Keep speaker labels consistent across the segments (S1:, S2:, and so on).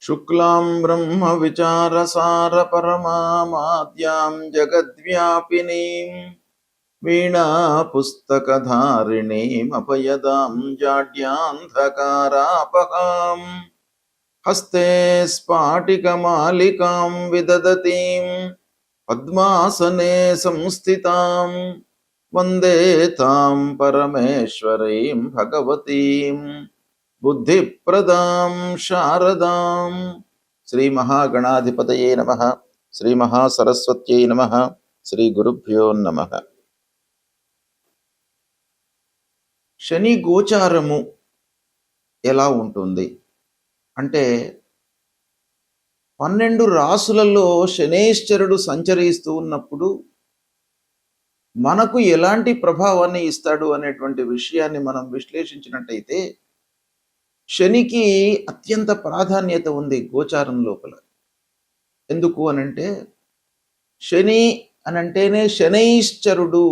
S1: शुक्लां ब्रह्मविचारसारपरमामाद्यां जगद्व्यापिनीं वीणापुस्तकधारिणीमपयदां जाड्यान्धकारापहां हस्ते स्फाटिकमालिकां विदधतीं पद्मासने संस्थितां वन्दे तां परमेश्वरीं भगवतीं बुद्धिप्रदां शारदां. శ్రీ మహాగణాధిపతయే నమః. శ్రీ మహాసరస్వత్యై నమః. శ్రీ గురుభ్యో నమః. శని గోచారము ఎలా ఉంటుంది అంటే 12 రాసులలో శనేశ్వరుడు సంచరిస్తూ ఉన్నప్పుడు మనకు ఎలాంటి ప్రభావాన్ని ఇస్తాడు అనేటువంటి విషయాన్ని మనం విశ్లేషించినట్టయితే శనికి అత్యంత ప్రాధాన్యత ఉంది గోచారం లోపల. ఎందుకు అనంటే శని అనంటేనే శనైశ్చరుడు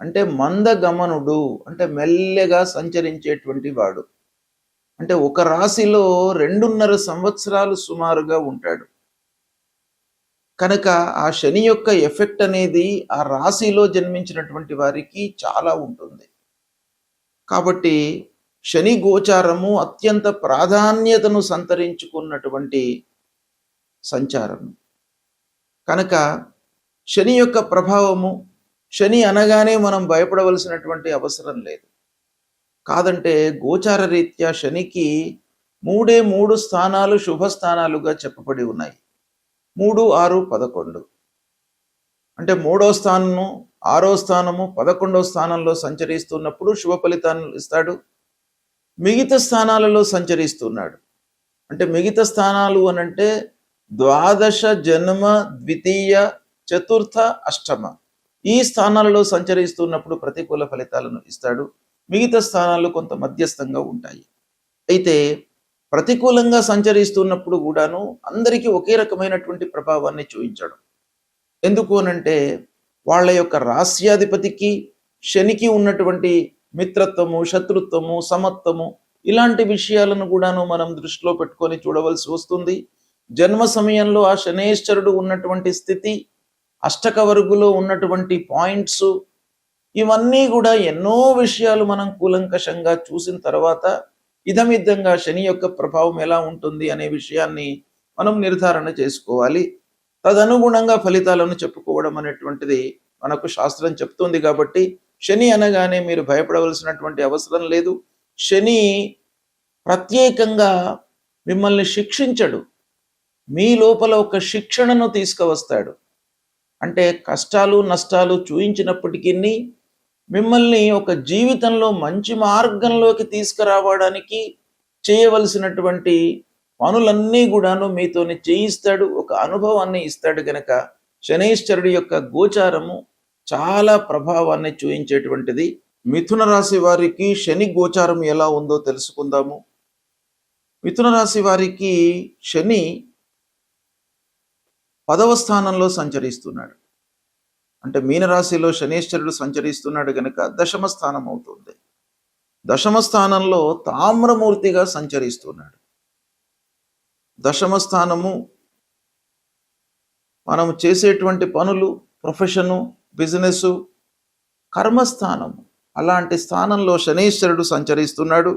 S1: అంటే మందగమనుడు, అంటే మెల్లగా సంచరించేటువంటి వాడు. అంటే ఒక రాశిలో 2.5 సంవత్సరాలు సుమారుగా ఉంటాడు. కనుక ఆ శని యొక్క ఎఫెక్ట్ అనేది ఆ రాశిలో జన్మించినటువంటి వారికి చాలా ఉంటుంది. కాబట్టి శని గోచారము అత్యంత ప్రాధాన్యతను సంతరించుకున్నటువంటి సంచారం. కనుక శని యొక్క ప్రభావము, శని అనగానే మనం భయపడవలసినటువంటి అవసరం లేదు. కాదంటే గోచార రీత్యా శనికి 3 స్థానాలు శుభస్థానాలుగా చెప్పబడి ఉన్నాయి. 3, 6, 11 అంటే 3వ స్థానము, 6వ స్థానము, 11వ స్థానంలో సంచరిస్తున్నప్పుడు శుభ ఫలితాన్ని ఇస్తాడు. మిగతా స్థానాలలో సంచరిస్తున్నాడు అంటే మిగతా స్థానాలు అనంటే ద్వాదశ, జన్మ, ద్వితీయ, చతుర్థ, అష్టమ ఈ స్థానాలలో సంచరిస్తున్నప్పుడు ప్రతికూల ఫలితాలను ఇస్తాడు. మిగతా స్థానాలు కొంత మధ్యస్థంగా ఉంటాయి. అయితే ప్రతికూలంగా సంచరిస్తున్నప్పుడు కూడాను అందరికీ ఒకే రకమైనటువంటి ప్రభావాన్ని చూపించడం. ఎందుకు అనంటే వాళ్ళ యొక్క రాస్యాధిపతికి శనికి ఉన్నటువంటి మిత్రత్వము, శత్రుత్వము, సమత్వము ఇలాంటి విషయాలను కూడాను మనం దృష్టిలో పెట్టుకొని చూడవలసి వస్తుంది. జన్మ సమయంలో ఆ శనేశ్వరుడు ఉన్నటువంటి స్థితి, అష్టక వర్గులో ఉన్నటువంటి పాయింట్స్, ఇవన్నీ కూడా ఎన్నో విషయాలు మనం కూలంకషంగా చూసిన తర్వాత ఇదమిద్దంగా శని యొక్క ప్రభావం ఎలా ఉంటుంది అనే విషయాన్ని మనం నిర్ధారణ చేసుకోవాలి. తదనుగుణంగా ఫలితాలను చెప్పుకోవడం అనేటువంటిది మనకు శాస్త్రం చెప్తుంది. కాబట్టి శని అనగానే మీరు భయపడవలసినటువంటి అవసరం లేదు. శని ప్రత్యేకంగా మిమ్మల్ని శిక్షించడు, మీ లోపల ఒక శిక్షణను తీసుకువస్తాడు. అంటే కష్టాలు నష్టాలు చూయించినప్పటికీ మిమ్మల్ని ఒక జీవితంలో మంచి మార్గంలోకి తీసుకురావడానికి చేయవలసినటువంటి పనులన్నీ కూడాను మీతోని చేయిస్తాడు, ఒక అనుభవాన్ని ఇస్తాడు. గనక శనైశ్వరుడి యొక్క గోచారము చాలా ప్రభావాన్ని చూయించేటువంటిది. మిథున రాశి వారికి శని గోచారం ఎలా ఉందో తెలుసుకుందాము. మిథున రాశి వారికి శని 10వ స్థానంలో సంచరిస్తున్నాడు. అంటే మీనరాశిలో శనేశ్వరుడు సంచరిస్తున్నాడు గనక 10వ స్థానం అవుతుంది. 10వ స్థానంలో తామ్రమూర్తిగా సంచరిస్తున్నాడు. 10వ స్థానము మనం చేసేటువంటి పనులు, ప్రొఫెషను, బిజినెస్, కర్మస్థానము, అలాంటి స్థానంలో శనేశ్వరుడు సంచరిస్తున్నాడు.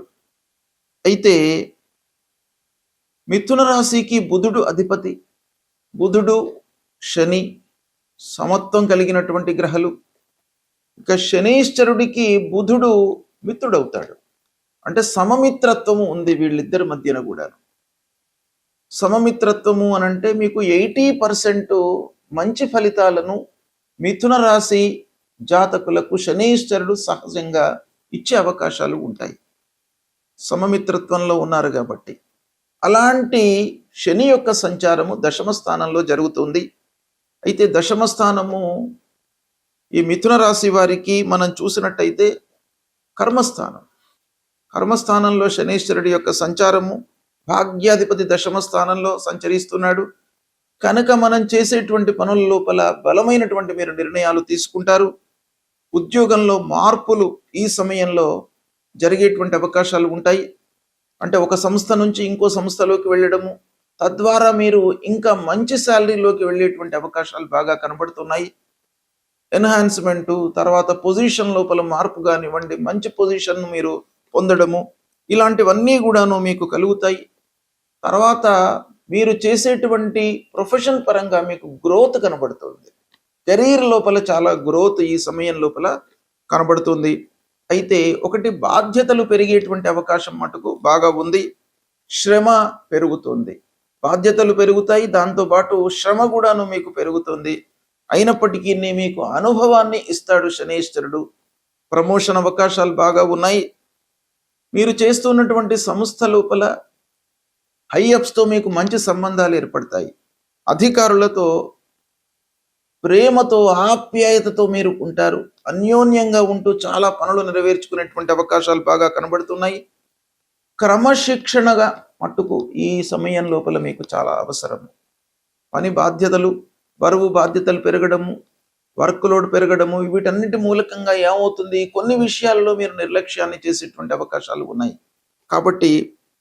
S1: అయితే మిథున రాశికి బుధుడు అధిపతి. బుధుడు, శని సమత్వం కలిగినటువంటి గ్రహాలు. ఇక శనేశ్వరుడికి బుధుడు మిత్రుడవుతాడు. అంటే సమమిత్రత్వము ఉంది వీళ్ళిద్దరి మధ్యన కూడా. సమమిత్రత్వము అనంటే మీకు 80% మంచి ఫలితాలను మిథున రాశి జాతకులకు శనేశ్వరుడు సహజంగా ఇచ్చే అవకాశాలు ఉంటాయి, సమమిత్రత్వంలో ఉన్నారు కాబట్టి. అలాంటి శని యొక్క సంచారము 10వ స్థానంలో జరుగుతుంది. అయితే 10వ స్థానము ఈ మిథున రాశి వారికి మనం చూసినట్టయితే కర్మస్థానం. కర్మస్థానంలో శనేశ్వరుడి యొక్క సంచారము, భాగ్యాధిపతి 10వ స్థానంలో సంచరిస్తున్నాడు. కనుక మనం చేసేటువంటి పనుల లోపల బలమైనటువంటి మీరు నిర్ణయాలు తీసుకుంటారు. ఉద్యోగంలో మార్పులు ఈ సమయంలో జరిగేటువంటి అవకాశాలు ఉంటాయి. అంటే ఒక సంస్థ నుంచి ఇంకో సంస్థలోకి వెళ్ళడము, తద్వారా మీరు ఇంకా మంచి శాలరీలోకి వెళ్ళేటువంటి అవకాశాలు బాగా కనబడుతున్నాయి. ఎన్హాన్స్మెంటు, తర్వాత పొజిషన్ లోపల మార్పు కానివ్వండి, మంచి పొజిషన్ మీరు పొందడము, ఇలాంటివన్నీ కూడాను మీకు కలుగుతాయి. తర్వాత మీరు చేసేటువంటి ప్రొఫెషన్ పరంగా మీకు గ్రోత్ కనబడుతుంది. కెరీర్ లోపల చాలా గ్రోత్ ఈ సమయం లోపల కనబడుతుంది. అయితే ఒకటి, బాధ్యతలు పెరిగేటువంటి అవకాశం మటుకు బాగా ఉంది. శ్రమ పెరుగుతుంది, బాధ్యతలు పెరుగుతాయి, దాంతోపాటు శ్రమ కూడాను మీకు పెరుగుతుంది. అయినప్పటికీ మీకు అనుభవాన్ని ఇస్తాడు శనీశ్వరుడు. ప్రమోషన్ అవకాశాలు బాగా ఉన్నాయి. మీరు చేస్తున్నటువంటి సంస్థ లోపల హైఅప్స్తో మీకు మంచి సంబంధాలు ఏర్పడతాయి. అధికారులతో ప్రేమతో, ఆప్యాయతతో మీరు ఉంటారు. అన్యోన్యంగా ఉంటూ చాలా పనులు నెరవేర్చుకునేటువంటి అవకాశాలు బాగా కనబడుతున్నాయి. క్రమశిక్షణగా మట్టుకు ఈ సమయం లోపల మీకు చాలా అవసరం. పని బాధ్యతలు, బరువు బాధ్యతలు పెరగడము, వర్క్ లోడ్ పెరగడము, వీటన్నిటి మూలకంగా ఏమవుతుంది, కొన్ని విషయాల్లో మీరు నిర్లక్ష్యాన్ని చేసేటువంటి అవకాశాలు ఉన్నాయి. కాబట్టి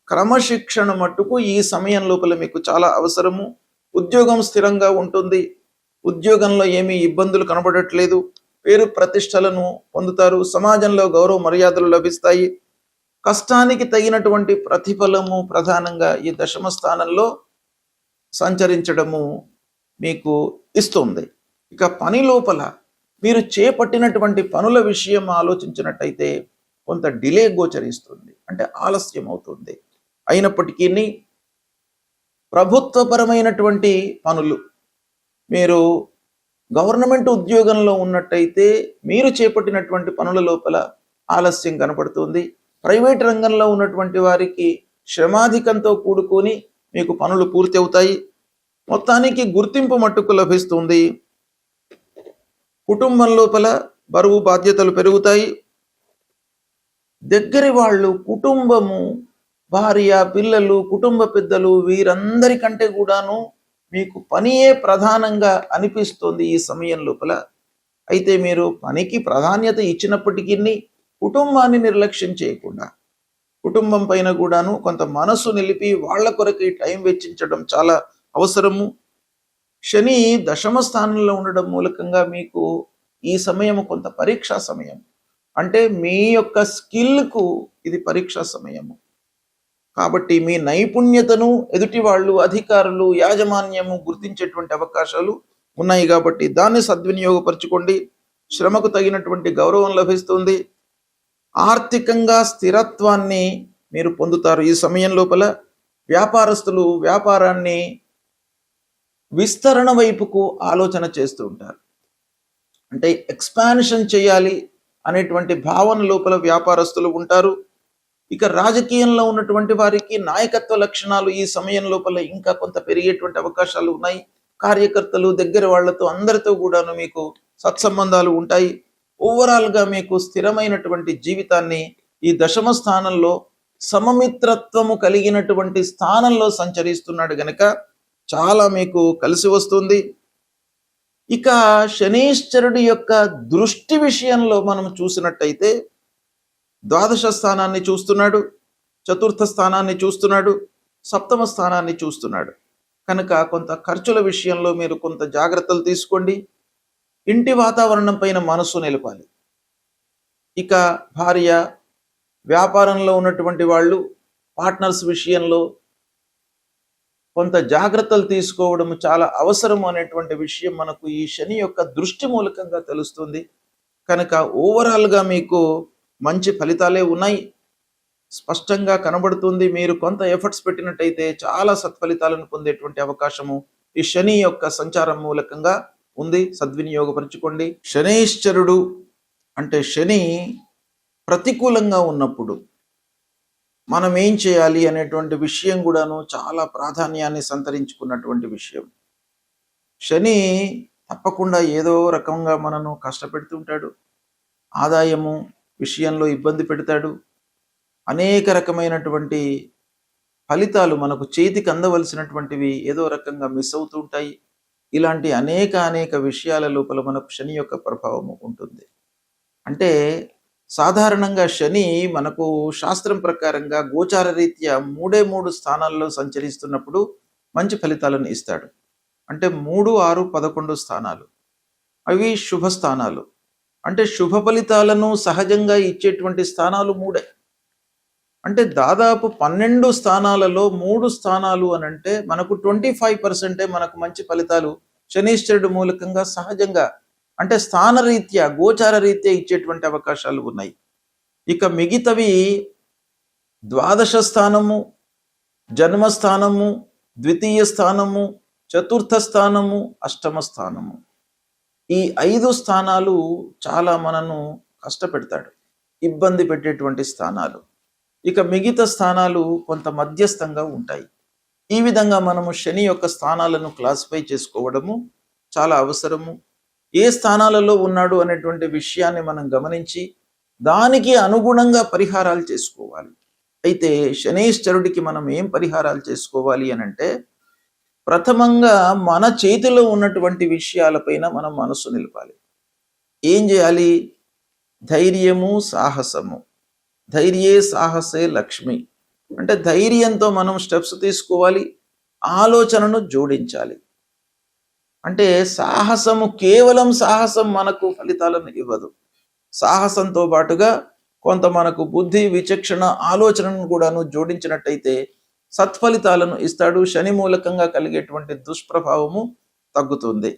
S1: క్రమశిక్షణ మట్టుకు ఈ సమయం లోపల మీకు చాలా అవసరము. ఉద్యోగం స్థిరంగా ఉంటుంది. ఉద్యోగంలో ఏమీ ఇబ్బందులు కనబడట్లేదు. పేరు ప్రతిష్టలను పొందుతారు. సమాజంలో గౌరవ మర్యాదలు లభిస్తాయి. కష్టానికి తగినటువంటి ప్రతిఫలము ప్రధానంగా ఈ దశమ స్థానంలో సంచరించడము మీకు ఇస్తుంది. ఇక పని లోపల మీరు చేపట్టినటువంటి పనుల విషయం ఆలోచించినట్టయితే కొంత డిలే గోచరిస్తుంది, అంటే ఆలస్యం అవుతుంది. అయినప్పటికీ ప్రభుత్వపరమైనటువంటి పనులు, మీరు గవర్నమెంట్ ఉద్యోగంలో ఉన్నట్టయితే మీరు చేపట్టినటువంటి పనుల లోపల ఆలస్యం కనపడుతుంది. ప్రైవేట్ రంగంలో ఉన్నటువంటి వారికి శ్రమాధికంతో కూడుకొని మీకు పనులు పూర్తి అవుతాయి. మొత్తానికి గుర్తింపు మట్టుకు లభిస్తుంది. కుటుంబం లోపల బరువు బాధ్యతలు పెరుగుతాయి. దగ్గరి వాళ్ళు, కుటుంబము, భార్య, పిల్లలు, కుటుంబ పెద్దలు, వీరందరికంటే కూడాను మీకు పనియే ప్రధానంగా అనిపిస్తుంది ఈ సమయం లోపల. అయితే మీరు పనికి ప్రాధాన్యత ఇచ్చినప్పటికీ కుటుంబాన్ని నిర్లక్ష్యం చేయకుండా, కుటుంబం పైన కూడాను కొంత మనసు నిలిపి వాళ్ళ కొరకు టైం వెచ్చించడం చాలా అవసరము. శని దశమ స్థానంలో ఉండడం మూలకంగా మీకు ఈ సమయం కొంత పరీక్షా సమయం, అంటే మీ యొక్క స్కిల్కు ఇది పరీక్షా సమయము. కాబట్టి మీ నైపుణ్యతను ఎదుటి వాళ్ళు, అధికారులు, యాజమాన్యము గుర్తించేటువంటి అవకాశాలు ఉన్నాయి. కాబట్టి దాన్ని సద్వినియోగపరచుకోండి. శ్రమకు తగినటువంటి గౌరవం లభిస్తుంది. ఆర్థికంగా స్థిరత్వాన్ని మీరు పొందుతారు ఈ సమయం లోపల. వ్యాపారస్తులు వ్యాపారాన్ని విస్తరణ వైపుకు ఆలోచన చేస్తూ ఉంటారు, అంటే ఎక్స్పాన్షన్ చేయాలి అనేటువంటి భావన లోపల వ్యాపారస్తులు ఉంటారు. ఇక రాజకీయంలో ఉన్నటువంటి వారికి నాయకత్వ లక్షణాలు ఈ సమయం లోపల ఇంకా కొంత పెరిగేటువంటి అవకాశాలు ఉన్నాయి. కార్యకర్తలు, దగ్గర వాళ్లతో, అందరితో కూడాను మీకు సత్సంబంధాలు ఉంటాయి. ఓవరాల్గా మీకు స్థిరమైనటువంటి జీవితాన్ని ఈ దశమ స్థానంలో సమమిత్రత్వము కలిగినటువంటి స్థానంలో సంచరిస్తున్నాడు గనక చాలా మీకు కలిసి వస్తుంది. ఇక శనీశ్వరుడి యొక్క దృష్టి విషయంలో మనం చూసినట్టయితే ద్వాదశ స్థానాన్ని చూస్తున్నాడు, చతుర్థ స్థానాన్ని చూస్తున్నాడు, సప్తమ స్థానాన్ని చూస్తున్నాడు. కనుక కొంత ఖర్చుల విషయంలో మీరు కొంత జాగ్రత్తలు తీసుకోండి. ఇంటి వాతావరణం పైన మనస్సు నిలపాలి. ఇక భార్య, వ్యాపారంలో ఉన్నటువంటి వాళ్ళు, పార్ట్నర్స్ విషయంలో కొంత జాగ్రత్తలు తీసుకోవడం చాలా అవసరం అనేటువంటి విషయం మనకు ఈ శని యొక్క దృష్టి మూలకంగా తెలుస్తుంది. కనుక ఓవరాల్గా మీకు మంచి ఫలితాలే ఉన్నాయి, స్పష్టంగా కనబడుతుంది. మీరు కొంత ఎఫర్ట్స్ పెట్టినట్టయితే చాలా సత్ఫలితాలను పొందేటువంటి అవకాశము ఈ శని యొక్క సంచారం మూలకంగా ఉంది. సద్వినియోగపరచుకోండి. శనీశ్వరుడు అంటే శని ప్రతికూలంగా ఉన్నప్పుడు మనం ఏం చేయాలి అనేటువంటి విషయం కూడాను చాలా ప్రాధాన్యాన్ని సంతరించుకున్నటువంటి విషయం. శని తప్పకుండా ఏదో రకంగా మనను కష్టపెడుతుంటాడు, ఆదాయము విషయంలో ఇబ్బంది పెడతాడు, అనేక రకమైనటువంటి ఫలితాలు మనకు చేతికి అందవలసినటువంటివి ఏదో రకంగా మిస్ అవుతూ ఉంటాయి. ఇలాంటి అనేక విషయాల లోపల మనకు శని యొక్క ప్రభావము ఉంటుంది. అంటే సాధారణంగా శని మనకు శాస్త్రం ప్రకారంగా గోచార రీత్యా 3 స్థానాల్లో సంచరిస్తున్నప్పుడు మంచి ఫలితాలను ఇస్తాడు. అంటే 3, 6, 11 స్థానాలు అవి శుభ స్థానాలు. అంటే శుభ ఫలితాలను సహజంగా ఇచ్చేటువంటి స్థానాలు 3. అంటే దాదాపు 12 స్థానాలలో 3 స్థానాలు అనంటే మనకు 25% మనకు మంచి ఫలితాలు శనీశ్వరుడు మూలకంగా సహజంగా అంటే స్థానరీత్యా గోచార రీత్యా ఇచ్చేటువంటి అవకాశాలు ఉన్నాయి. ఇక మిగతవి ద్వాదశ స్థానము, జన్మస్థానము, ద్వితీయ స్థానము, చతుర్థ స్థానము, అష్టమ స్థానము, ఈ 5 స్థానాలు చాలా మనను కష్టపెడతాడు, ఇబ్బంది పెట్టేటువంటి స్థానాలు. ఇక మిగతా స్థానాలు కొంత మధ్యస్థంగా ఉంటాయి. ఈ విధంగా మనము శని యొక్క స్థానాలను క్లాసిఫై చేసుకోవడము చాలా అవసరము. ఏ స్థానాలలో ఉన్నాడు అనేటువంటి విషయాన్ని మనం గమనించి దానికి అనుగుణంగా పరిహారాలు చేసుకోవాలి. అయితే శనీశ్వరుడికి మనం ఏం పరిహారాలు చేసుకోవాలి అనంటే, ప్రథమంగా మన చేతిలో ఉన్నటువంటి విషయాలపైన మనం మనసు నిలపాలి. ఏం చేయాలి? ధైర్యము, సాహసము. ధైర్యే సాహసే లక్ష్మి. అంటే ధైర్యంతో మనం స్టెప్స్ తీసుకోవాలి, ఆలోచనను జోడించాలి. అంటే సాహసము, కేవలం సాహసం మనకు ఫలితాలను ఇవ్వదు. సాహసంతో పాటుగా కొంత మనకు బుద్ధి, విచక్షణ, ఆలోచనను కూడాను జోడించినట్టయితే సత్ఫలితాలను ఇస్తాడు. శని మూలకంగా కలిగేటువంటి దుష్ప్రభావము తగ్గుతుంది.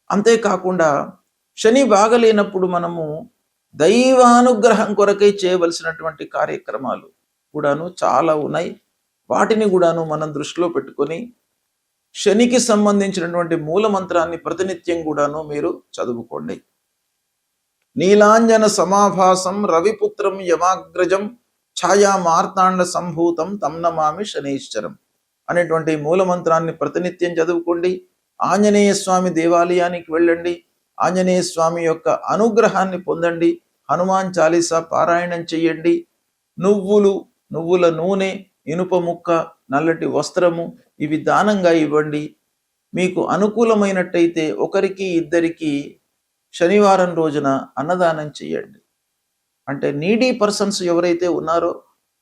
S1: అంతేకాకుండా శని బాగలేనప్పుడు మనము దైవానుగ్రహం కొరకై చేయవలసినటువంటి కార్యక్రమాలు కూడాను చాలా ఉన్నాయి. వాటిని కూడాను మనం దృష్టిలో పెట్టుకొని శనికి సంబంధించినటువంటి మూల మంత్రాన్ని ప్రతినిత్యం కూడాను మీరు చదువుకోండి. నీలాంజన సమాభాసం రవిపుత్రం యమాగ్రజం ఛాయా మార్తాండ సంభూతం తం నమామి శనీశ్వరం అనేటువంటి మూల మంత్రాన్ని ప్రతినిత్యం చదువుకోండి. ఆంజనేయ స్వామి దేవాలయానికి వెళ్ళండి, ఆంజనేయ స్వామి యొక్క అనుగ్రహాన్ని పొందండి. హనుమాన్ చాలీసా పారాయణం చెయ్యండి. నువ్వుల నూనె, ఇనుప ముక్క, నల్లటి వస్త్రము ఇవి దానంగా ఇవ్వండి. మీకు అనుకూలమైనట్టయితే ఒకరికి ఇద్దరికి శనివారం రోజున అన్నదానం చేయండి. అంటే నీడీ పర్సన్స్ ఎవరైతే ఉన్నారో,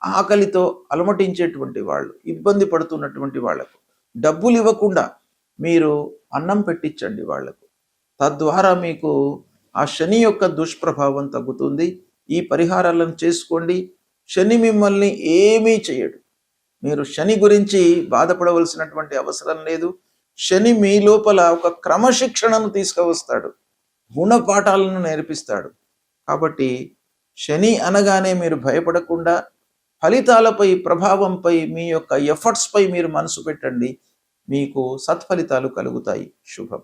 S1: ఆకలితో అలమటించేటువంటి వాళ్ళు, ఇబ్బంది పడుతున్నటువంటి వాళ్లకు డబ్బులు ఇవ్వకుండా మీరు అన్నం పెట్టించండి వాళ్లకు. తద్వారా మీకు ఆ శని యొక్క దుష్ప్రభావం తగ్గుతుంది. ఈ పరిహారాలను చేసుకోండి. శని మిమ్మల్ని ఏమీ చేయడు. మీరు శని గురించి బాధపడవలసినటువంటి అవసరం లేదు. శని మీ లోపల ఒక క్రమశిక్షణను తీసుకువస్తాడు, గుణపాఠాలను నేర్పిస్తాడు. కాబట్టి శని అనగానే మీరు భయపడకుండా ఫలితాలపై, ప్రభావంపై, మీ యొక్క ఎఫర్ట్స్పై మీరు మనసు పెట్టండి. మీకు సత్ఫలితాలు కలుగుతాయి. శుభం.